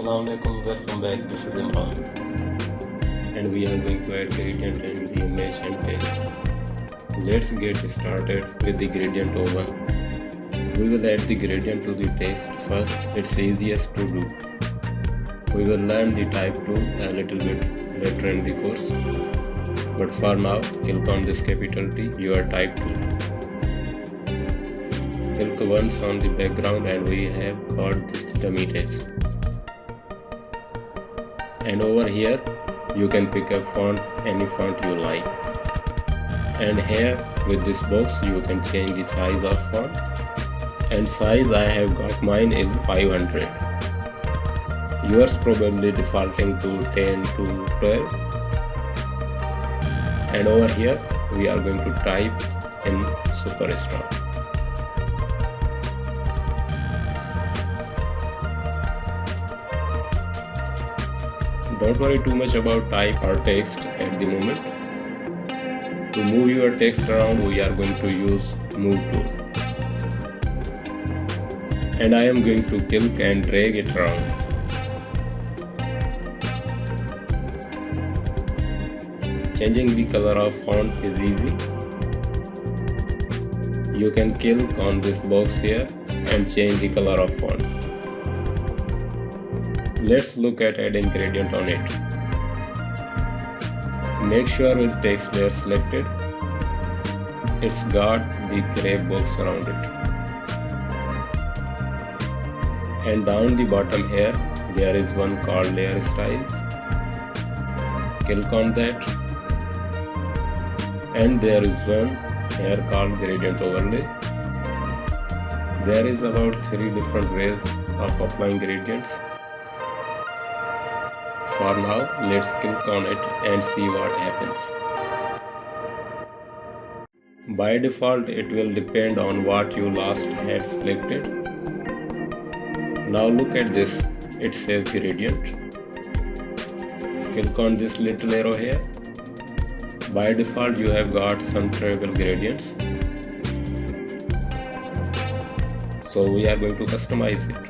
Assalamualaikum, welcome back. This is Imran, and we are going to add gradient in the image and text. Let's get started with the gradient over. We will add the gradient to the text first. It's easiest to do. We will learn the type tool a little bit later in the course, but for now click on this capital T, your type tool. Click once on the background and we have got this dummy text. And over here you can pick a font, any font you like. And here with this box you can change the size of font. And size I have got, mine is 500. Yours probably defaulting to 10 to 12. And over here we are going to type in superstar. Don't worry too much about type or text at the moment. To move your text around we are going to use move tool. And I am going to click and drag it around. Changing the color of font is easy. You can click on this box here and change the color of font. Let's look at adding gradient on it. Make sure with text layer selected, it's got the gray box around it. And down the bottom here, there is one called layer styles. Click on that. And there is one here called gradient overlay. There is about 3 different ways of applying gradients. For now, let's click on it and see what happens. By default, it will depend on what you last had selected. Now look at this, it says gradient. Click on this little arrow here. By default, you have got some travel gradients. So we are going to customize it.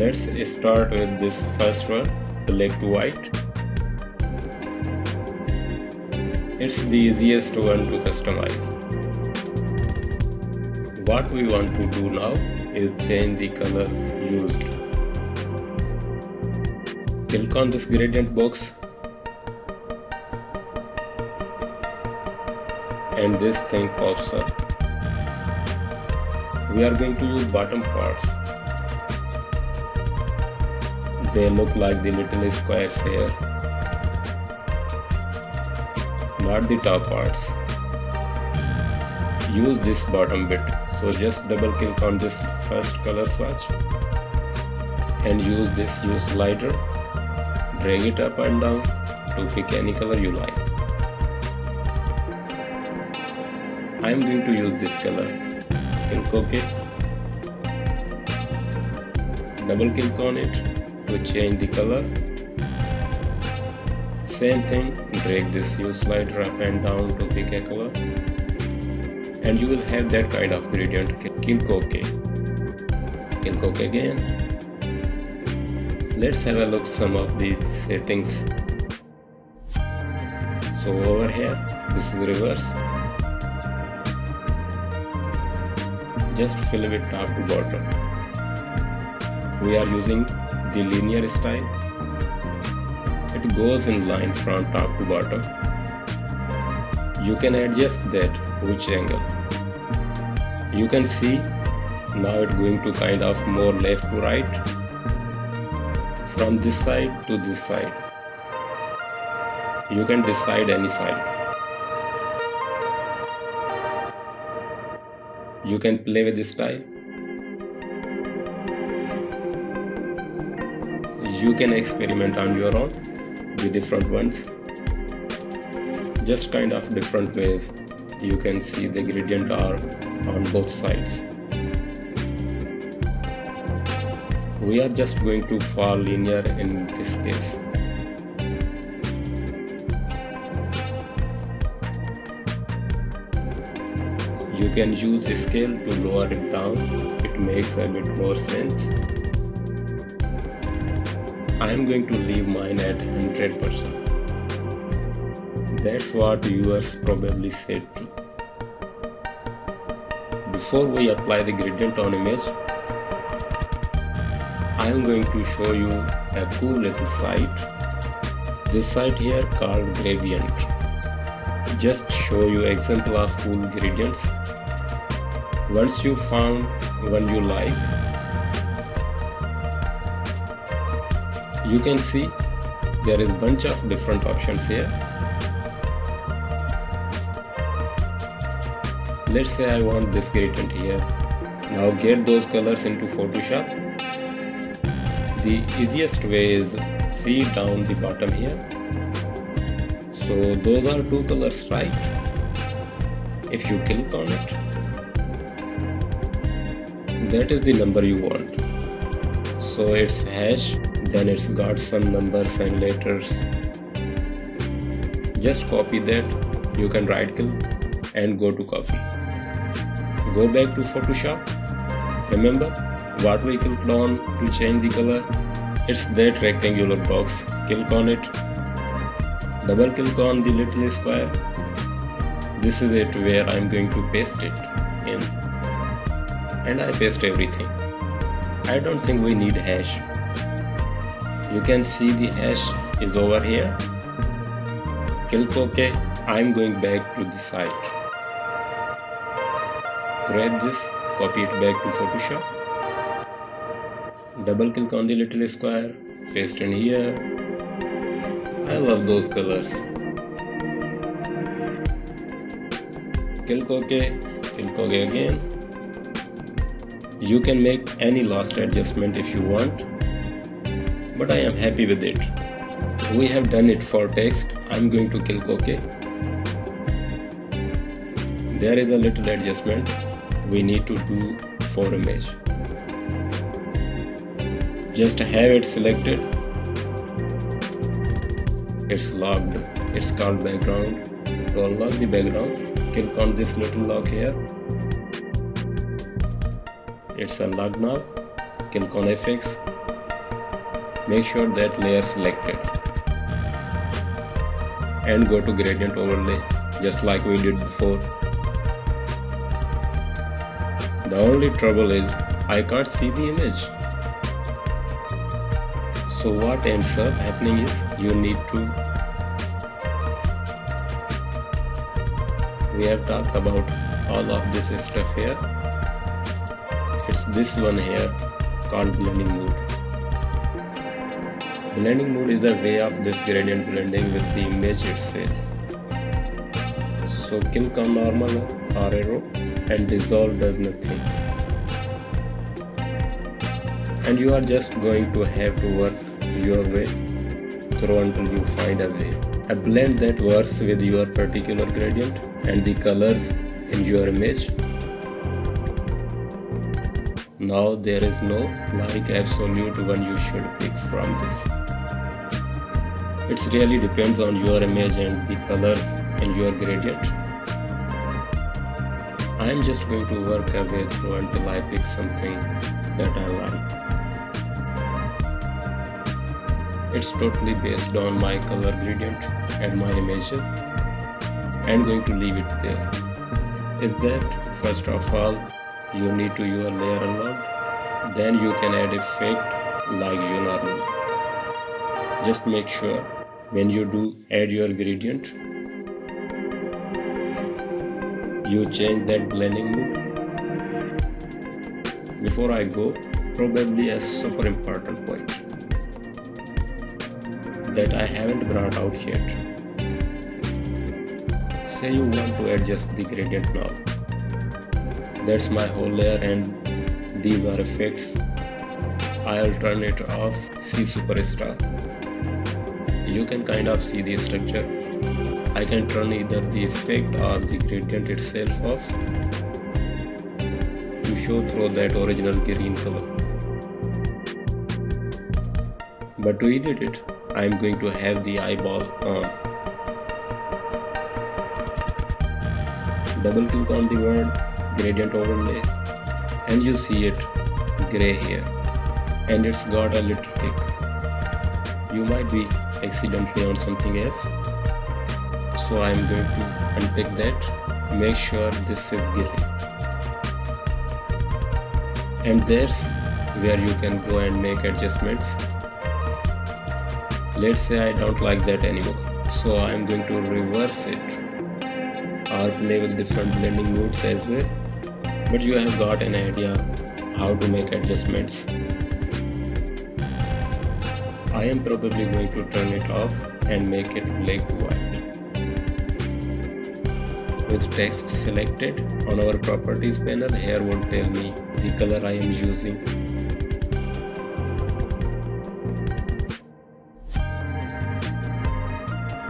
Let's start with this first one, black to white. It's the easiest one to customize. What we want to do now is change the colors used. Click on this gradient box and this thing pops up. We are going to use bottom parts. They look like the little squares here, not the top parts. Use this bottom bit, so just double click on this first color swatch and use this use slider, drag it up and down to pick any color you like. I am going to use this color. Click OK. Double click on it to change the color. Same thing, drag this use slider up and down to pick a color. And you will have that kind of gradient. Click OK. Click OK again. Let's have a look some of the settings. So over here, this is reverse. Just fill it top to bottom. We are using the linear style. It goes in line from top to bottom. You can adjust that which angle. You can see now it's going to kind of more left to right, from this side to this side. You can decide any side. You can play with this style. You can experiment on your own, the different ones. Just kind of different ways you can see the gradient are on both sides. We are just going to fall linear in this case. You can use a scale to lower it down, it makes a bit more sense. I am going to leave mine at 100%. That's what viewers probably said too. Before we apply the gradient on image, I am going to show you a cool little site. This site here called Gradient. Just show you example of cool gradients. Once you found one you like, you can see there is bunch of different options here. Let's say I want this gradient here. Now get those colors into Photoshop. The easiest way is see down the bottom here. So those are two colors, right? If you click on it, that is the number you want. So it's hash, then it's got some numbers and letters. Just copy that. You can right click and go to copy. Go back to Photoshop. Remember what we clicked on to change the color? It's that rectangular box. Click on it. Double click on the little square. This is it where I'm going to paste it in. And I paste everything. I don't think we need hash. You can see the hash is over here. Click OK. I'm going back to the site. Grab this, copy it back to Photoshop. Double click on the little square, paste in here. I love those colors. Click OK, click OK again. You can make any last adjustment if you want, but I am happy with it. We have done it for text. I'm going to click OK. There is a little adjustment we need to do for image. Just have it selected. It's locked. It's called background. To unlock the background, click on this little lock here. It's unlocked now. Click on FX. Make sure that layer selected. And go to gradient overlay, just like we did before. The only trouble is I can't see the image. So what ends up happening is you need to. We have talked about all of this stuff here. It's this one here called blending mode. Blending mode is a way of this gradient blending with the image itself. So click on normal or arrow and dissolve does nothing. And you are just going to have to work your way through until you find a way. A blend that works with your particular gradient and the colors in your image. Now there is no like absolute one you should pick from this. It really depends on your image and the colors in your gradient. I am just going to work a way through until I pick something that I like. It's totally based on my color gradient and my images. I'm going to leave it there. Is that first of all you need to your layer unlocked, then you can add effect like you normally. Just make sure when you do add your gradient, you change that blending mode. Before I go, probably a super important point that I haven't brought out yet. Say you want to adjust the gradient now. That's my whole layer and these are effects. I'll turn it off. See superstar. You can kind of see the structure. I can turn either the effect or the gradient itself off to show through that original green color. But to edit it, I am going to have the eyeball on. Double click on the word gradient overlay and you see it gray here and it's got a little tick. you might be accidentally on something else. So I am going to untick that. Make sure this is green. And that's where you can go and make adjustments. Let's say I don't like that anymore, so I am going to reverse it or play with different blending modes as well. But you have got an idea how to make adjustments. I am probably going to turn it off and make it black to white. With text selected on our properties panel, here will tell me the color I am using.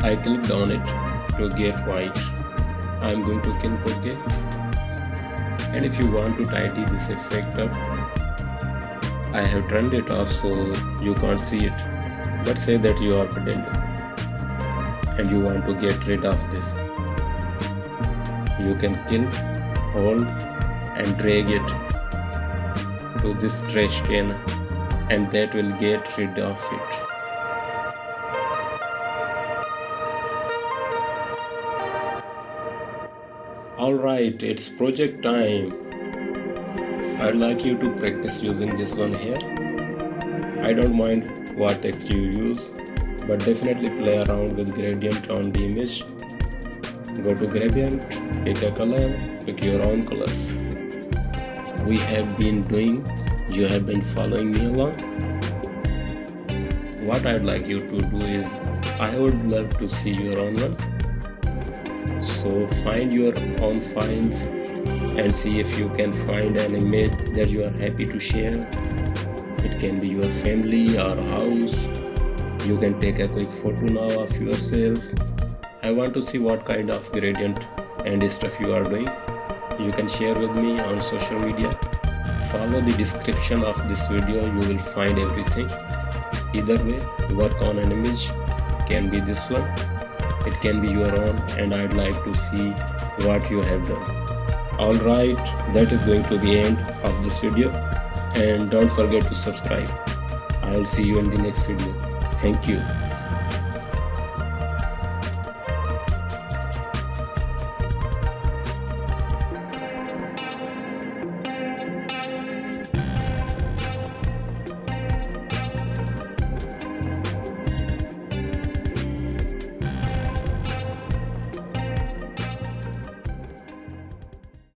I clicked on it to get white. I am going to click OK. And if you want to tidy this effect up, I have turned it off so you can't see it. But say that you are pretending and you want to get rid of this. You can click, hold and drag it to this trash can, and that will get rid of it. Alright, it's project time. I'd like you to practice using this one here. I don't mind what text you use, but definitely play around with gradient on the image. Go to gradient, pick a color, pick your own colors. We have been doing, you have been following me along. What I'd like you to do is, I would love to see your own one. So find your own files and see if you can find an image that you are happy to share. It can be your family or house. You can take a quick photo now of yourself. I want to see what kind of gradient and stuff you are doing. You can share with me on social media. Follow the description of this video, you will find everything. Either way, work on an image. Can be this one, it can be your own, and I'd like to see what you have done. Alright, that is going to be the end of this video, and don't forget to subscribe. I'll see you in the next video. Thank you.